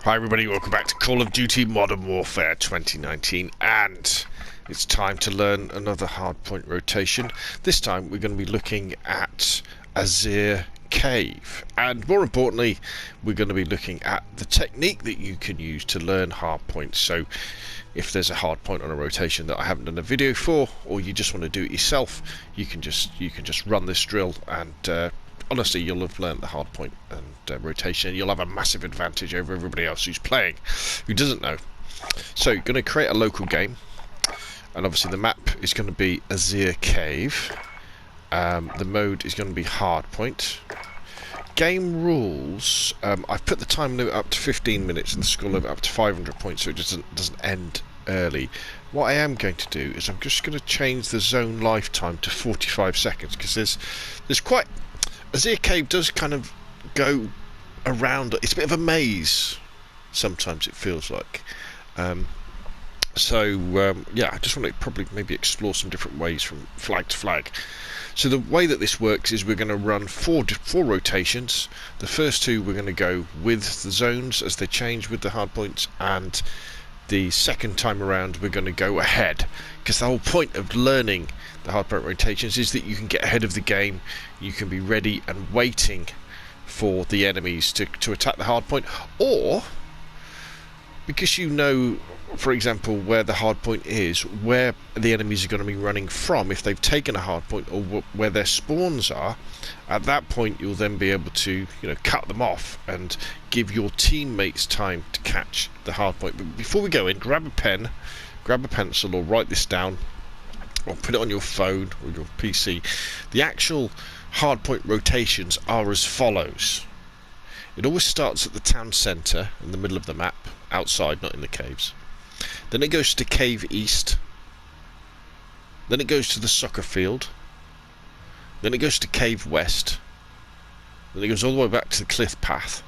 Hi everybody, welcome back to Call of Duty Modern Warfare 2019, and it's time to learn another hardpoint rotation. This time we're going to be looking at Azhir Cave, and more importantly we're going to be looking at the technique that you can use to learn hardpoints. So if there's a hardpoint on a rotation that I haven't done a video for, or you just want to do it yourself, you can just run this drill, and honestly, you'll have learned the hardpoint and rotation, and you'll have a massive advantage over everybody else who's playing, who doesn't know. So you're going to create a local game, and obviously the map is going to be Azhir Cave. The mode is going to be Hardpoint. Game rules, I've put the time limit up to 15 minutes and the score limit up to 500 points, so it doesn't end early. What I am going to do is I'm just going to change the zone lifetime to 45 seconds, because there's quite... Azhir Cave does kind of go around. It's a bit of a maze sometimes, it feels like. Yeah, I just want to probably maybe explore some different ways from flag to flag. So the way that this works is we're going to run four rotations. The first two we're going to go with the zones as they change with the hardpoints, and the second time around we're going to go ahead, because the whole point of learning the hardpoint rotations is that you can get ahead of the game. You can be ready and waiting for the enemies to attack the hardpoint, or because you know, for example, where the hardpoint is, where the enemies are going to be running from if they've taken a hardpoint, or where their spawns are. At that point you'll then be able to, cut them off and give your teammates time to catch the hardpoint. But before we go in, grab a pen, grab a pencil, or write this down, or put it on your phone or your PC. The actual hardpoint rotations are as follows. It always starts at the town centre in the middle of the map, outside, not in the caves. Then it goes to Cave East. Then it goes to the soccer field. Then it goes to Cave West. Then it goes all the way back to the cliff path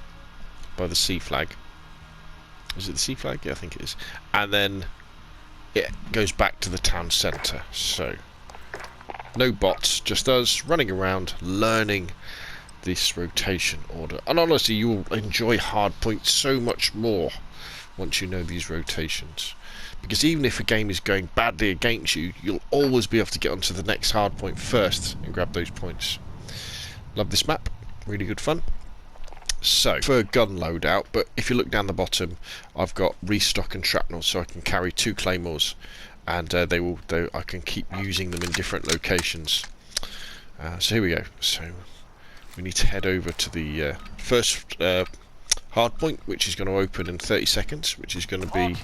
by the sea flag. Is it the sea flag? Yeah, I think it is. And then it goes back to the town centre. So no bots, just us running around learning this rotation order. And honestly, you will enjoy hardpoint so much more once you know these rotations, because even if a game is going badly against you, you'll always be able to get onto the next hardpoint first and grab those points. Love this map, really good fun. So for a gun loadout, but if you look down the bottom, I've got restock and shrapnel, so I can carry 2 claymores, and I can keep using them in different locations. So here we go. So we need to head over to the first hardpoint, which is going to open in 30 seconds, which is going to be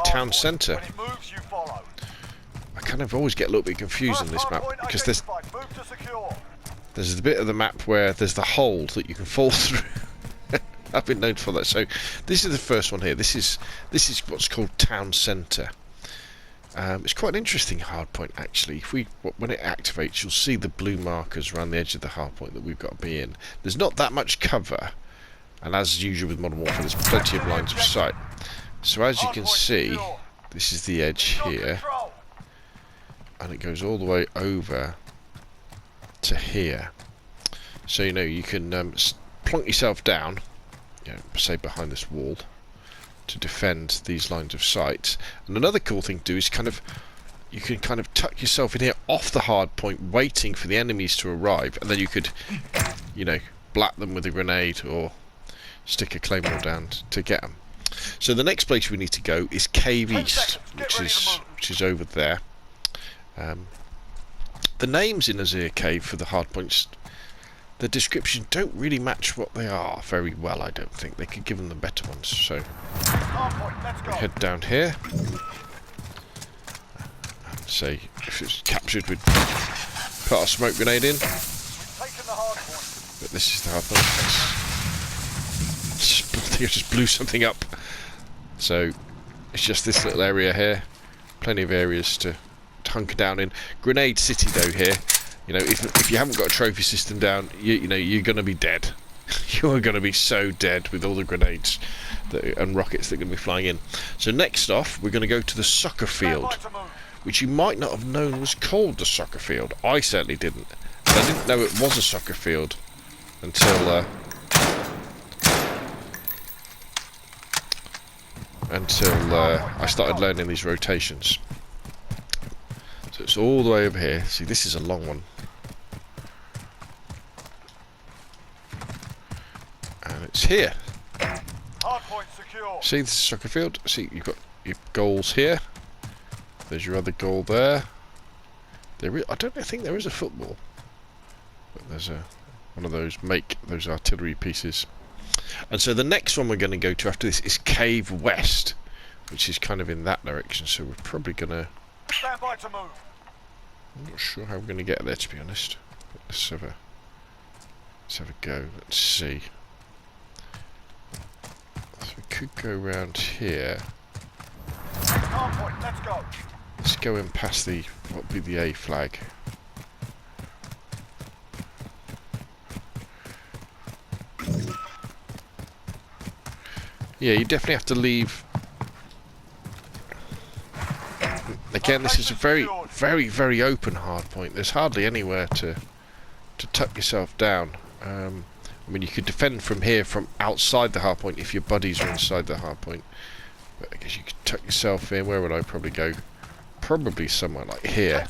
town centre. I kind of always get a little bit confused on this map, because there's the bit of the map where there's the hole that you can fall through. I've been known for that. So this is the first one here. This is what's called town centre. It's quite an interesting hardpoint, actually. When it activates, you'll see the blue markers around the edge of the hardpoint that we've got to be in. There's not that much cover, and as usual with Modern Warfare, there's plenty of lines of sight. So as you can see, this is the edge here, and it goes all the way over to here. So you can plonk yourself down, say behind this wall, to defend these lines of sight. And another cool thing to do is you can kind of tuck yourself in here off the hard point, waiting for the enemies to arrive, and then you could blat them with a grenade or stick a claymore down to get them. So the next place we need to go is Cave East, which is over there. The names in Azhir Cave for the hardpoints, the description don't really match what they are very well, I don't think. They could give them the better ones. So we head down here, and say if it's captured, we'd put our smoke grenade in. But this is the hardpoint. I think I just blew something up. So it's just this little area here. Plenty of areas to hunker down in. Grenade City though here. If you haven't got a trophy system down, you're going to be dead. You are going to be so dead with all the grenades and rockets that are going to be flying in. So next off, we're going to go to the soccer field, which you might not have known was called the soccer field. I certainly didn't. And I didn't know it was a soccer field until until I started learning these rotations. So it's all the way over here. See, this is a long one. And it's here. Hardpoint secure. See, this is soccer field. See, you've got your goals here. There's your other goal there. I don't think there is a football. But there's one of those those artillery pieces. And so the next one we're going to go to after this is Cave West, which is kind of in that direction. So we're probably going to... Stand by to move. I'm not sure how we're going to get there, to be honest. But let's have a go. Let's see. So we could go around here. Hardpoint, let's go. Let's go in past what would be the A flag. Yeah, you definitely have to leave. Again, this is a very, very, very open hard point. There's hardly anywhere to tuck yourself down. I mean, you could defend from here, from outside the hard point, if your buddies are inside the hard point. But I guess you could tuck yourself in. Where would I probably go? Probably somewhere like here.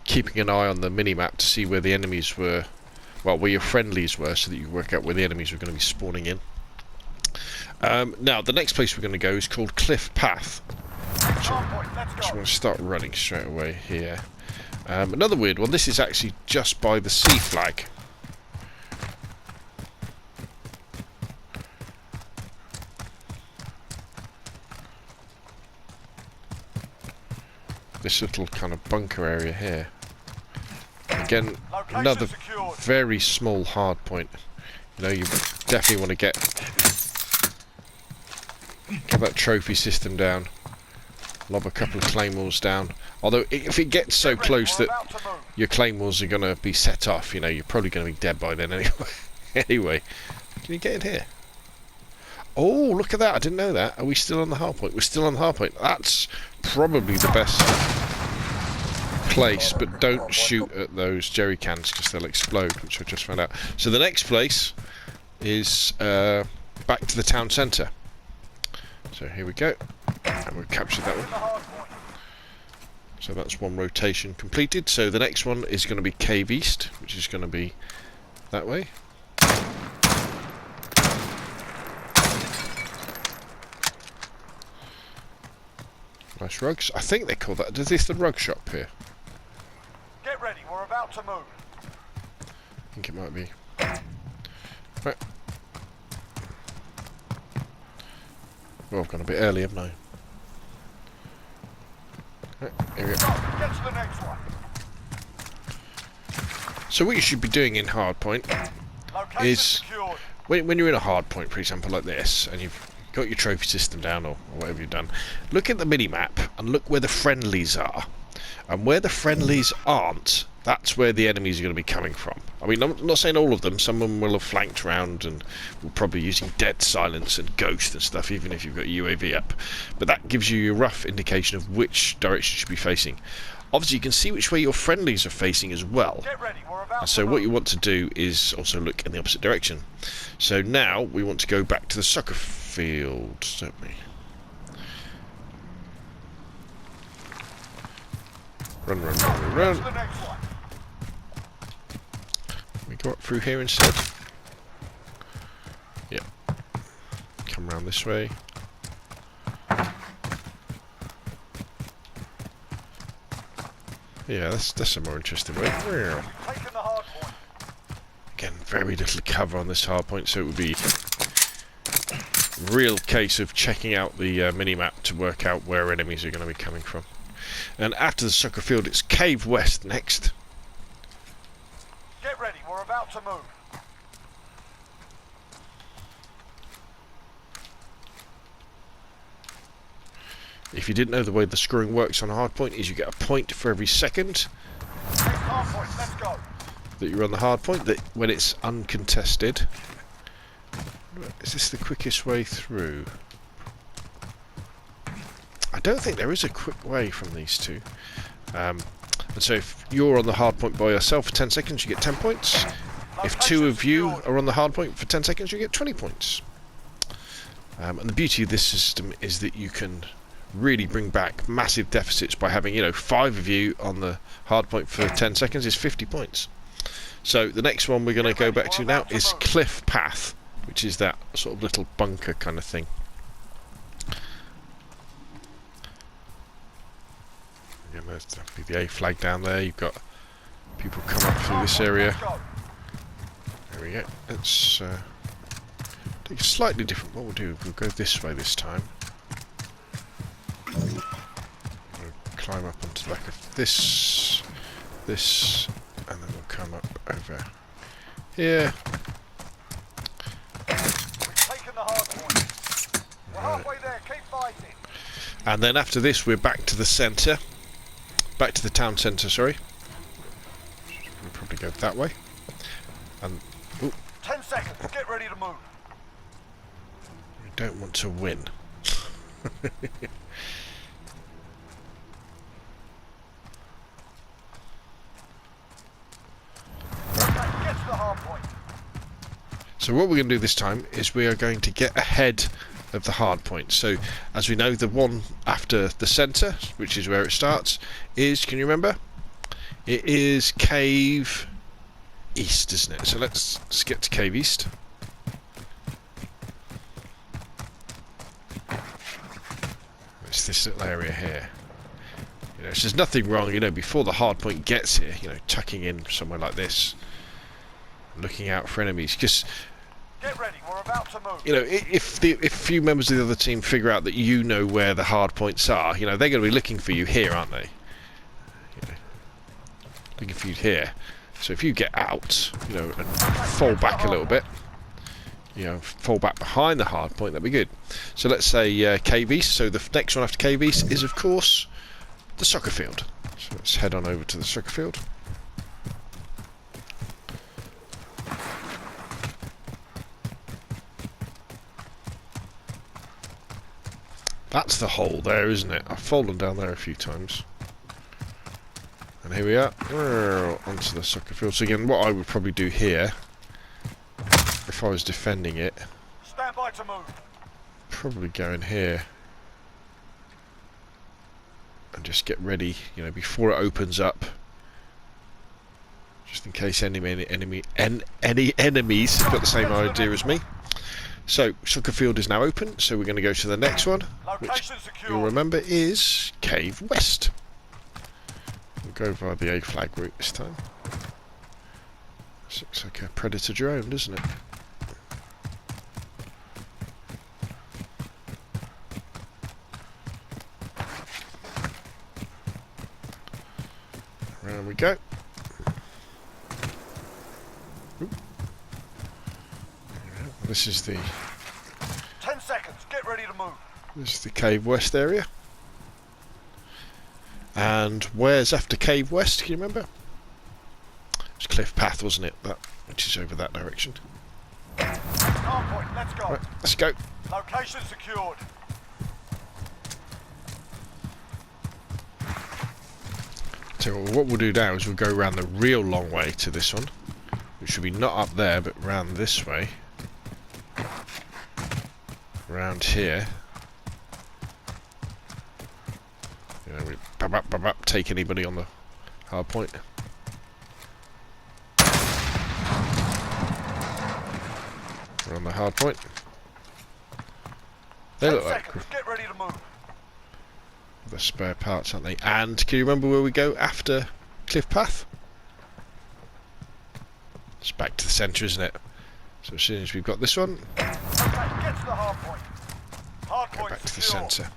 Keeping an eye on the mini-map to see where the enemies were, well, where your friendlies were, so that you work out where the enemies were going to be spawning in. Now, the next place we're going to go is called Cliff Path. So I'm going to start running straight away here. Another weird one, this is actually just by the C flag. This little kind of bunker area here. Again, another very small hard point. You know, you definitely want to get that trophy system down. Lob a couple of claymores down. Although, if it gets so close that your claymores are going to be set off, you know, you're probably going to be dead by then anyway. Anyway, can you get in here? Oh, look at that. I didn't know that. Are we still on the hard point? We're still on the hard point. That's probably the best place, but don't shoot at those jerry cans because they'll explode, which I just found out. So the next place is back to the town centre. So here we go. And we've captured that one. So that's one rotation completed. So the next one is going to be Cave East, which is going to be that way. Nice rugs. I think they call that... Is this the rug shop here? Get ready, we're about to move. I think it might be. Right. Well, I've gone a bit early, haven't I? Right, here we go. Get to the next one. So what you should be doing in Hardpoint is... When you're in a hardpoint, for example, like this, and you've got your trophy system down, or whatever you've done, look at the mini-map and look where the friendlies are. And where the friendlies aren't, that's where the enemies are going to be coming from. I mean, I'm not saying all of them. Some of them will have flanked around and will probably be using dead silence and ghost and stuff, even if you've got UAV up. But that gives you a rough indication of which direction you should be facing. Obviously, you can see which way your friendlies are facing as well. Get ready, we're about and so what you want to do is also look in the opposite direction. So now we want to go back to the soccer field, don't we? Run, run, run, run, run. We go up through here instead. Yep. Come round this way. Yeah, that's a more interesting way. Again, very little cover on this hard point, so it would be a real case of checking out the mini-map to work out where enemies are going to be coming from. And after the soccer field, it's Cave West next. Get ready, we're about to move. If you didn't know, the way the scoring works on a hardpoint is you get a point for every second Hardpoint, let's go. that you're on the hardpoint, that when it's uncontested. Is this the quickest way through? I don't think there is a quick way from these two. And so if you're on the hardpoint by yourself for 10 seconds, you get 10 points. If two of you are on the hardpoint for 10 seconds, you get 20 points. And the beauty of this system is that you can really bring back massive deficits by having, 5 of you on the hardpoint for 10 seconds is 50 points. So the next one we're going to go back to now is Cliff Path, which is that sort of little bunker kind of thing. Again, there's definitely the A flag down there. You've got people come up through this area. There we go. Let's take a slightly different. What we'll do, we'll go this way this time. We'll climb up onto the back of this, and then we'll come up over here. We've taken the hard point. We're halfway there. Keep fighting. And then after this, we're back to the centre. Back to the town centre, sorry. We'll probably go that way. And 10 seconds. Get ready to move. we don't want to win. Get to the hard point. So what we're going to do this time is we are going to get ahead of the hard point. So as we know, the one after the centre, which is where it starts, is, can you remember? It is Cave East, isn't it? So let's get to Cave East. It's this little area here. So there's nothing wrong, before the hard point gets here, tucking in somewhere like this, looking out for enemies. Because Get ready. We're about to move. if a few members of the other team figure out that you know where the hard points are, they're going to be looking for you here, aren't they? Looking for you here. So if you get out, and fall back a little bit, fall back behind the hard point, that'd be good. So let's say Cave East. So the next one after Cave East is, of course, the soccer field. So let's head on over to the soccer field. That's the hole there, isn't it? I've fallen down there a few times. And here we are, onto the soccer field. So again, what I would probably do here, if I was defending it, Stand by to move. probably go in here and just get ready, before it opens up, just in case any enemies have got the same idea as me. So soccer field is now open, so we're going to go to the next one, which Location secure. you'll remember is Cave West. We'll go via the A flag route this time. This looks like a Predator drone, doesn't it? Around we go. Oop. This is the 10 seconds. Get ready to move. This is the Cave West area. And where's after Cave West, can you remember? It's Cliff Path, wasn't it? That, which is over that direction. Hard point. Let's go. Right, let's go. Location secured. So what we'll do now is we'll go around the real long way to this one, which should be not up there, but round this way. Around here. We take anybody on the hard point. We're on the hard point. They look like Get ready to move. the spare parts, aren't they? And can you remember where we go after Cliff Path? It's back to the centre, isn't it? So as soon as we've got this one, Okay, get to the hard point. Hard go point back to the secure. centre.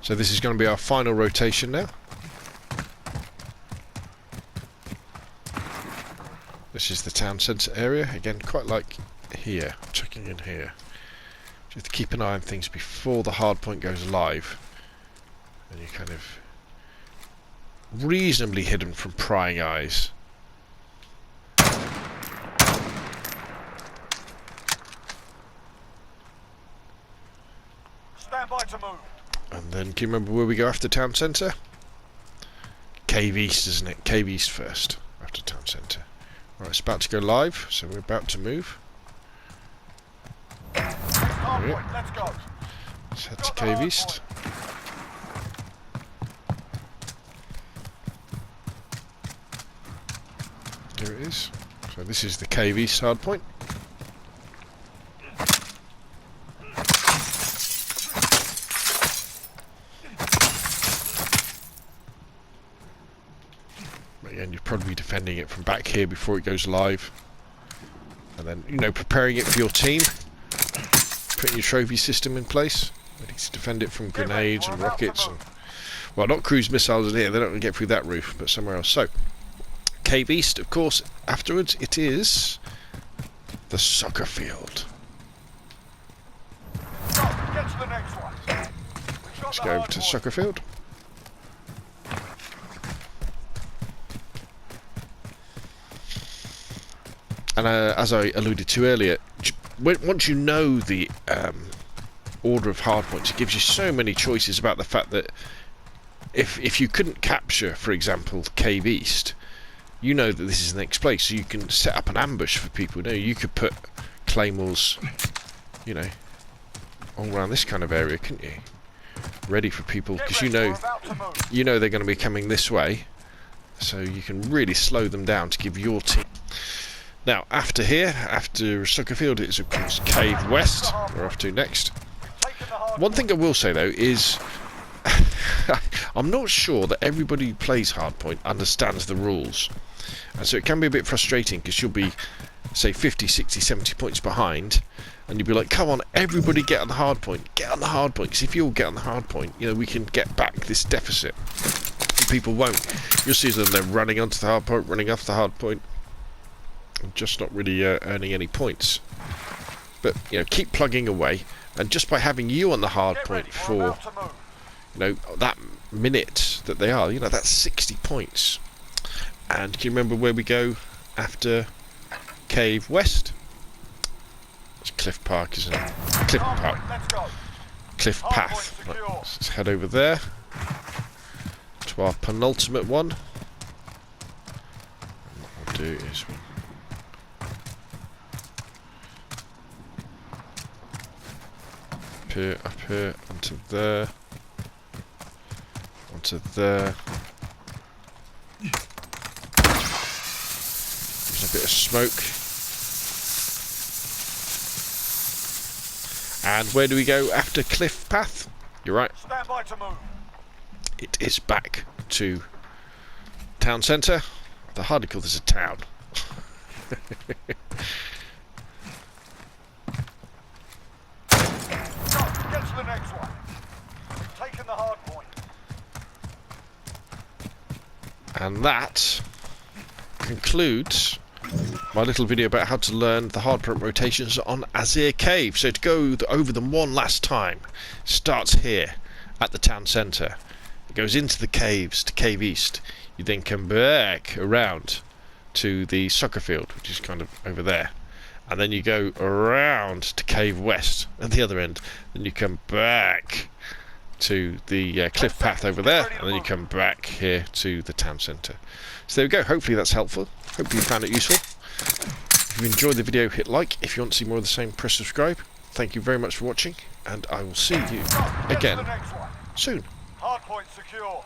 So this is going to be our final rotation now. This is the town centre area. Again, quite like here, checking in here. Just to keep an eye on things before the hard point goes live. And you're kind of reasonably hidden from prying eyes. Stand by to move. And then, can you remember where we go after town centre? Cave East, isn't it? Cave East first, after town centre. Right, it's about to go live, so we're about to move. Hard Hardpoint, let's go. Let's head to Cave East. Here it is. So this is the Cave East hardpoint. Again, you'd probably be defending it from back here before it goes live. And then, you know, preparing it for your team. Putting your trophy system in place. Ready to defend it from grenades and rockets. And, well, not cruise missiles in here. They don't get through that roof, but somewhere else. So, Cave East, of course, afterwards, it is the soccer field. Get to the next one. Let's go over to soccer field. And as I alluded to earlier, once you know the order of hardpoints, it gives you so many choices about the fact that if you couldn't capture, for example, Cave East, you know that this is the next place, so you can set up an ambush for people. You could put claymores, you know, all around this kind of area, couldn't you? Ready for people, because you know they're going to be coming this way, so you can really slow them down to give your team. Now, after here, after soccer field, it's of course Cave West. We're off to next. One thing I will say though is, I'm not sure that everybody who plays Hardpoint understands the rules, and so it can be a bit frustrating because you'll be, say, 50, 60, 70 points behind, and you'll be like, come on, everybody get on the Hardpoint, get on the Hardpoint, because if you all get on the Hardpoint, you know, we can get back this deficit. People won't. You'll see them, they're running onto the Hardpoint, running off the Hardpoint, just not really earning any points. But, you know, keep plugging away, and just by having you on the Hardpoint for, you know, that minute that they are, you know, that's 60 points. And can you remember where we go after Cave West? It's Cliff Park, isn't it? Cliff Park. Cliff Path. Right, let's head over there to our penultimate one. And what we'll do is up here, onto there, onto there. There's a bit of smoke. And where do we go after Cliff Path? You're right. Stand by to move. It is back to town centre. I hardly call this a town. Get to the next one. Taking the hard point. And that concludes my little video about how to learn the hardpoint rotations on Azhir Cave. So to go over them one last time, starts here at the town centre. It goes into the caves to Cave East. You then come back around to the soccer field, which is kind of over there. And then you go around to Cave West at the other end. Then you come back to the cliff path over there, and then you come back here to the town centre. So there we go. Hopefully that's helpful. Hopefully you found it useful. If you enjoyed the video, hit like. If you want to see more of the same, press subscribe. Thank you very much for watching, and I will see you again soon. Hardpoint secure.